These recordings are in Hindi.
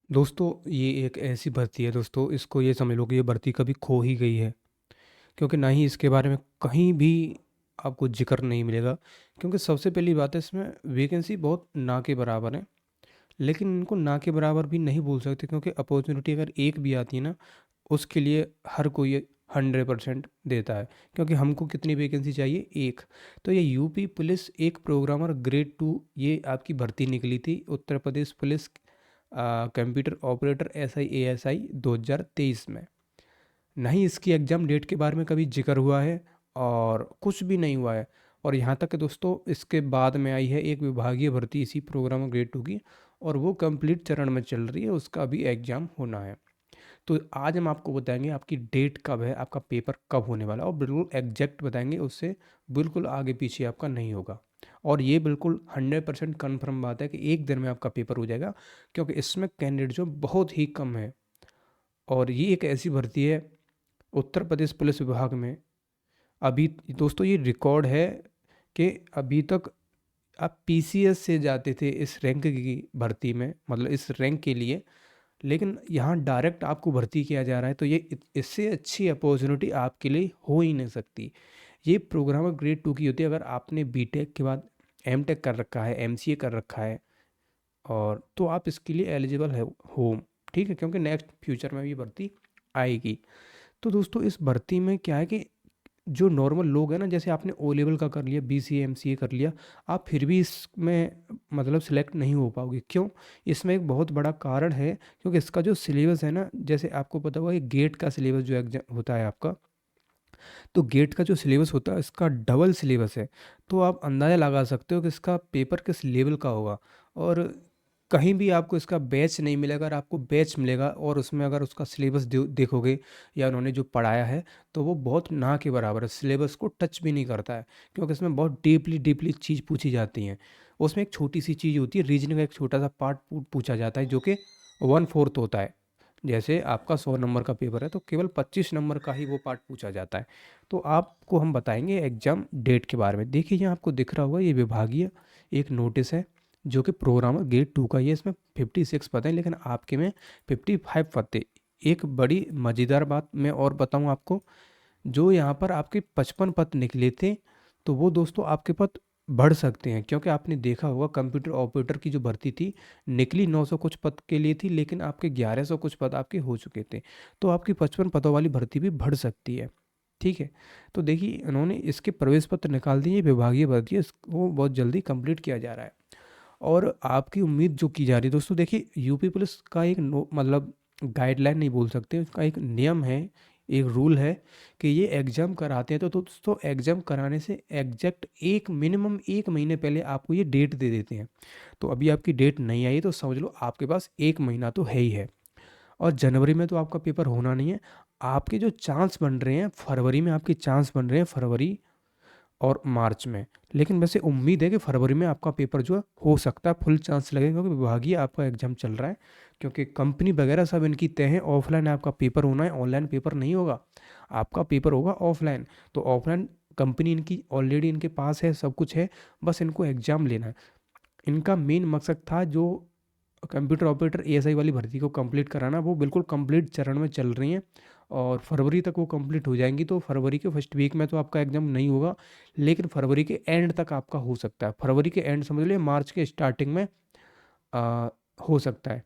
दोस्तों ये एक ऐसी भर्ती है दोस्तों, इसको ये समझ लो कि ये भर्ती कभी खो ही गई है। क्योंकि ना ही इसके बारे में कहीं भी आपको जिक्र नहीं मिलेगा। क्योंकि सबसे पहली बात है, इसमें वैकेंसी बहुत ना के बराबर है। लेकिन इनको ना के बराबर भी नहीं बोल सकते, क्योंकि अपॉर्चुनिटी अगर एक भी आती है ना, उसके लिए हर कोई 100% देता है। क्योंकि हमको कितनी वैकेंसी चाहिए? एक। तो ये यूपी पुलिस एक प्रोग्रामर ग्रेड 2 ये आपकी भर्ती निकली थी, Uttar Pradesh police computer operator SI ASI 2023 में। नहीं इसकी एग्ज़ाम डेट के बारे में कभी जिक्र हुआ है और कुछ भी नहीं हुआ है। और यहाँ तक कि दोस्तों इसके बाद में आई है एक विभागीय भर्ती इसी प्रोग्राम ग्रेड 2 की, और वो कंप्लीट चरण में चल रही है, उसका भी एग्ज़ाम होना है। तो आज हम आपको बताएंगे आपकी डेट कब है, आपका पेपर कब होने वाला है, और बिल्कुल एग्जैक्ट बताएंगे, उससे बिल्कुल आगे पीछे आपका नहीं होगा। और ये बिल्कुल 100% कन्फर्म बात है कि एक दिन में आपका पेपर हो जाएगा, क्योंकि इसमें कैंडिडेट जो बहुत ही कम है। और ये एक ऐसी भर्ती है उत्तर प्रदेश पुलिस विभाग में। अभी दोस्तों ये रिकॉर्ड है कि अभी तक आप PCS से जाते थे इस रैंक की भर्ती में, मतलब इस रैंक के लिए। लेकिन यहाँ डायरेक्ट आपको भर्ती किया जा रहा है, तो ये इससे अच्छी अपॉर्चुनिटी आपके लिए हो ही नहीं सकती। ये प्रोग्रामर ग्रेड 2 की होती है अगर आपने बीटेक के बाद M.Tech कर रखा है, MCA कर रखा है, और तो आप इसके लिए एलिजिबल है हो। ठीक है, क्योंकि नेक्स्ट फ्यूचर में भी भर्ती आएगी। तो दोस्तों इस भर्ती में क्या है कि जो नॉर्मल लोग हैं ना, जैसे आपने ओ लेवल का कर लिया, BCA MCA कर लिया, आप फिर भी इसमें मतलब सिलेक्ट नहीं हो पाओगे। क्यों? इसमें एक बहुत बड़ा कारण है, क्योंकि इसका जो सिलेबस है ना, जैसे आपको पता होगा कि गेट का सिलेबस जो एग्जाम होता है आपका, तो गेट का जो सिलेबस होता है इसका डबल सिलेबस है। तो आप अंदाज़ा लगा सकते हो कि इसका पेपर किस लेवल का होगा। और कहीं भी आपको इसका बैच नहीं मिलेगा। अगर आपको बैच मिलेगा और उसमें अगर उसका सिलेबस देखोगे या उन्होंने जो पढ़ाया है, तो वो बहुत ना के बराबर है, सिलेबस को टच भी नहीं करता है। क्योंकि इसमें बहुत डीपली डीपली चीज़ पूछी जाती हैं। उसमें एक छोटी सी चीज़ होती है, रीजनिंग का एक छोटा सा पार्ट पूछा जाता है, जो कि 1/4 होता है। जैसे आपका 100 नंबर का पेपर है, तो केवल 25 नंबर का ही वो पार्ट पूछा जाता है। तो आपको हम बताएंगे एग्जाम डेट के बारे में। देखिए यहाँ आपको दिख रहा होगा, ये विभागीय एक नोटिस है, जो कि प्रोग्रामर ग्रेड 2 का। ये इसमें 56 पद हैं, लेकिन आपके में 55 पद थे। एक बड़ी मज़ेदार बात मैं और बताऊं आपको, जो यहाँ पर आपके 55 पद निकले थे, तो वो दोस्तों आपके पद बढ़ सकते हैं। क्योंकि आपने देखा होगा कंप्यूटर ऑपरेटर की जो भर्ती थी, निकली 900 कुछ पद के लिए थी, लेकिन आपके 1100 कुछ पद आपके हो चुके थे। तो आपकी 55 पदों वाली भर्ती भी बढ़ सकती है। ठीक है। तो देखिए इन्होंने इसके प्रवेश पत्र निकाल दिए, विभागीय भर्ती है, इसको बहुत जल्दी कंप्लीट किया जा रहा है। और आपकी उम्मीद जो की जा रही है दोस्तों, देखिए यूपी पुलिस का एक मतलब गाइडलाइन नहीं बोल सकते, उसका एक नियम है, एक रूल है कि ये एग्ज़ाम कराते हैं, तो दोस्तों एग्ज़ाम कराने से एग्जैक्ट एक मिनिमम 1 महीने पहले आपको ये डेट दे देते हैं। तो अभी आपकी डेट नहीं आई, तो समझ लो आपके पास 1 महीना तो है ही है। और जनवरी में तो आपका पेपर होना नहीं है। आपके जो चांस बन रहे हैं फरवरी में, आपके चांस बन रहे हैं फरवरी और मार्च में। लेकिन वैसे उम्मीद है कि फरवरी में आपका पेपर जो है हो सकता है, फुल चांस लगेगा, क्योंकि विभागीय आपका एग्जाम चल रहा है। क्योंकि कंपनी वगैरह सब इनकी तय है, ऑफलाइन आपका पेपर होना है, ऑनलाइन पेपर नहीं होगा। आपका पेपर होगा ऑफलाइन। तो ऑफलाइन कंपनी इनकी ऑलरेडी इनके पास है, सब कुछ है, बस इनको एग्ज़ाम लेना है। इनका मेन मकसद था जो कंप्यूटर ऑपरेटर ASI वाली भर्ती को कंप्लीट कराना, वो बिल्कुल कंप्लीट चरण में चल रही हैं। और फरवरी तक वो कंप्लीट हो जाएंगी, तो फरवरी के फर्स्ट वीक में तो आपका एग्ज़ाम नहीं होगा, लेकिन फरवरी के एंड तक आपका हो सकता है। फरवरी के एंड समझ लीजिए, मार्च के स्टार्टिंग में आ, हो सकता है।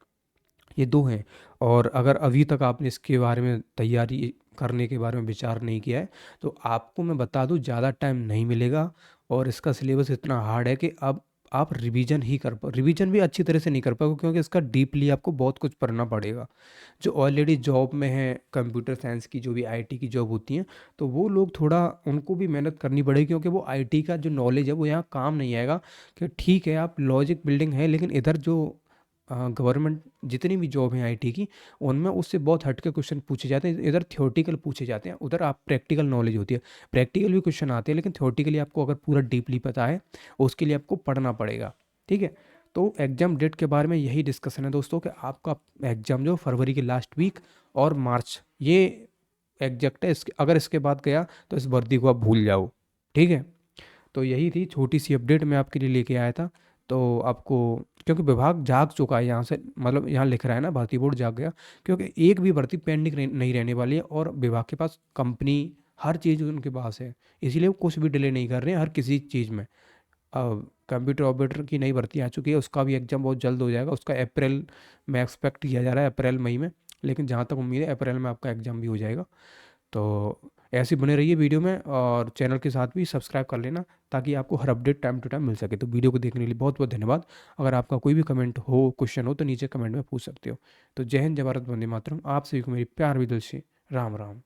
ये दो हैं। और अगर अभी तक आपने इसके बारे में तैयारी करने के बारे में विचार नहीं किया है, तो आपको मैं बता दूं ज़्यादा टाइम नहीं मिलेगा। और इसका सिलेबस इतना हार्ड है कि अब आप रिवीजन ही कर पा रिवीजन भी अच्छी तरह से नहीं कर पाओगे, क्योंकि इसका डीपली आपको बहुत कुछ पढ़ना पड़ेगा। जो ऑलरेडी जॉब में है, कंप्यूटर साइंस की जो भी IT की जॉब होती हैं, तो वो लोग थोड़ा, उनको भी मेहनत करनी पड़ेगी, क्योंकि वो IT का जो नॉलेज है वो यहाँ काम नहीं आएगा। कि ठीक है आप लॉजिक बिल्डिंग है, लेकिन इधर जो गवर्नमेंट जितनी भी जॉब हैं IT की, उनमें उससे बहुत हट के क्वेश्चन पूछे जाते हैं। इधर थ्योरेटिकल पूछे जाते हैं, उधर आप प्रैक्टिकल नॉलेज होती है। प्रैक्टिकल भी क्वेश्चन आते हैं, लेकिन थ्योरेटिकली आपको अगर पूरा डीपली पता है, उसके लिए आपको पढ़ना पड़ेगा। ठीक है। तो एग्ज़ाम डेट के बारे में यही डिस्कशन है दोस्तों, कि आपका एग्ज़ाम जो फरवरी के लास्ट वीक और मार्च, ये एग्जैक्ट है। इसके अगर इसके बाद गया तो इस वर्दी को आप भूल जाओ। ठीक है। तो यही थी छोटी सी अपडेट मैं आपके लिए लेके आया था। तो आपको, क्योंकि विभाग जाग चुका है यहाँ से, मतलब यहाँ लिख रहा है ना, भर्ती बोर्ड जाग गया, क्योंकि एक भी भर्ती पेंडिंग नहीं रहने वाली है, और विभाग के पास कंपनी, हर चीज़ उनके पास है, इसीलिए वो कुछ भी डिले नहीं कर रहे हैं हर किसी चीज़ में। अब कंप्यूटर ऑपरेटर की नई भर्ती आ चुकी है, उसका भी एग्जाम बहुत जल्द हो जाएगा, उसका अप्रैल में एक्सपेक्ट किया जा रहा है, अप्रैल मई में, लेकिन जहाँ तक उम्मीद है अप्रैल में आपका एग्जाम भी हो जाएगा। तो ऐसे बने रहिए वीडियो में, और चैनल के साथ भी सब्सक्राइब कर लेना, ताकि आपको हर अपडेट टाइम टू टाइम मिल सके। तो वीडियो को देखने के लिए बहुत बहुत धन्यवाद। अगर आपका कोई भी कमेंट हो, क्वेश्चन हो, तो नीचे कमेंट में पूछ सकते हो। तो जय हिंद, जय भारत, वंदे मातरम। आप सभी को मेरी प्यार भी दिल से राम राम।